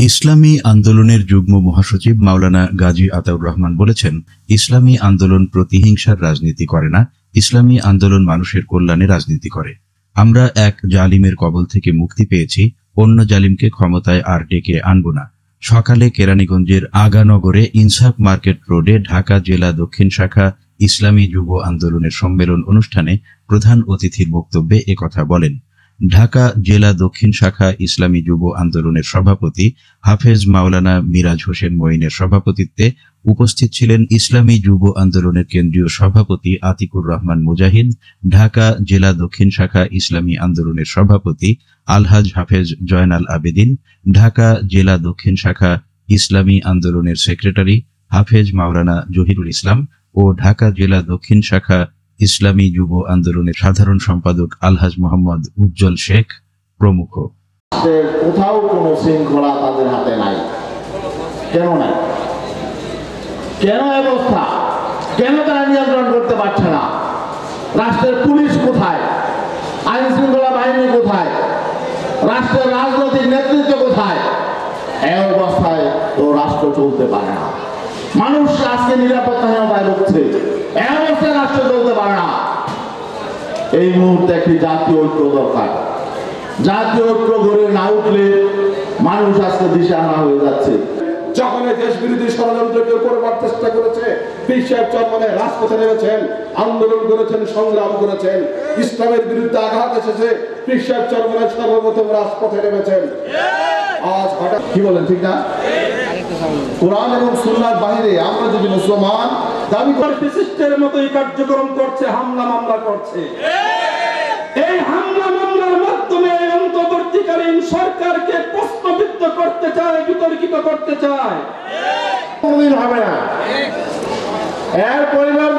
ইসলামী আন্দোলনের যুগ্ম মহাসচিব মাওলানা গাজী আতাউর রহমান বলেছেন, ইসলামী আন্দোলন প্রতিহিংসার রাজনীতি করে না, ইসলামী আন্দোলন মানুষের কল্যাণে রাজনীতি করে। আমরা এক জালিমের কবল থেকে মুক্তি পেয়েছি, অন্য জালিমকে ক্ষমতায় আর ডেকে আনব না। সকালে কেরানীগঞ্জের আগানগরে ইনসাফ মার্কেট রোডে ঢাকা জেলা দক্ষিণ শাখা ইসলামী যুব আন্দোলনের সম্মেলন অনুষ্ঠানে প্রধান অতিথির বক্তব্যে একথা বলেন। ঢাকা জেলা দক্ষিণ শাখা ইসলামী যুব আন্দোলনের সভাপতি হাফেজ মাওলানা মিরাজ হোসেন মঈনের সভাপতিত্বে উপস্থিত ছিলেন ইসলামী যুব আন্দোলনের কেন্দ্রীয় সভাপতি আতিকুর রহমান মুজাহিদ, ঢাকা জেলা দক্ষিণ শাখা ইসলামী আন্দোলনের সভাপতি আলহাজ হাফেজ জয়নাল আবেদিন, ঢাকা জেলা দক্ষিণ শাখা ইসলামী আন্দোলনের সেক্রেটারি হাফেজ মাওলানা জহিরুল ইসলাম ও ঢাকা জেলা দক্ষিণ শাখা ইসলামী যুব আন্দোলনের সাধারণ সম্পাদক আলহাজ মোহাম্মদ উজ্জ্বল শেখ প্রমুখ। কোথাও কোনো শৃঙ্খলা তাদের হাতে নাই। কেন নাই? কেন অবস্থা? কেন তারা নিয়ন্ত্রণ করতে পারছে না? রাষ্ট্রের পুলিশ কোথায়? আইন শৃঙ্খলা বাহিনী কোথায়? রাষ্ট্রের রাজনৈতিক নেতৃত্ব কোথায়? এই অবস্থায় তো রাষ্ট্র চলতে পারে না। মানুষ আজকে নিরাপত্তাহীনতায় ভুগছে। এই অবস্থায় রাষ্ট্র চলতে পারে না। এই মুহূর্তে একটি জাতীয় ঐক্য দরকার। জাতীয় ঐক্য গড়ে না উঠলে মানুষ আজকে দিশেহারা হয়ে যাচ্ছে। যখন দেশ বিরোধী ষড়যন্ত্রকে করবার চেষ্টা করেছে, পীর সাহেব চরমনে রাজপথে নেমেছেন, আন্দোলন করেছেন, সংগ্রাম করেছেন। ইসলামের বিরুদ্ধে আঘাত এসেছে, পীর সাহেব চরমনে সর্বপ্রথম রাজপথে নেমেছেন। আজ হঠাৎ কি বলেন, ঠিক না? কোরআন এবং সুন্নাহর বাইরে আমরা যদি মুসলমান দাবি করে ফ্যাসিস্টের মতোই কার্যক্রম করছে, হামলা মামলা করছে। এই হামলা মামলার মাধ্যমে অন্তর্বর্তীকালীন সরকারকে প্রশ্নবিদ্ধ করতে চায়, বিতর্কিত করতে চায়। কোনদিন হবে না। এর পরিণাম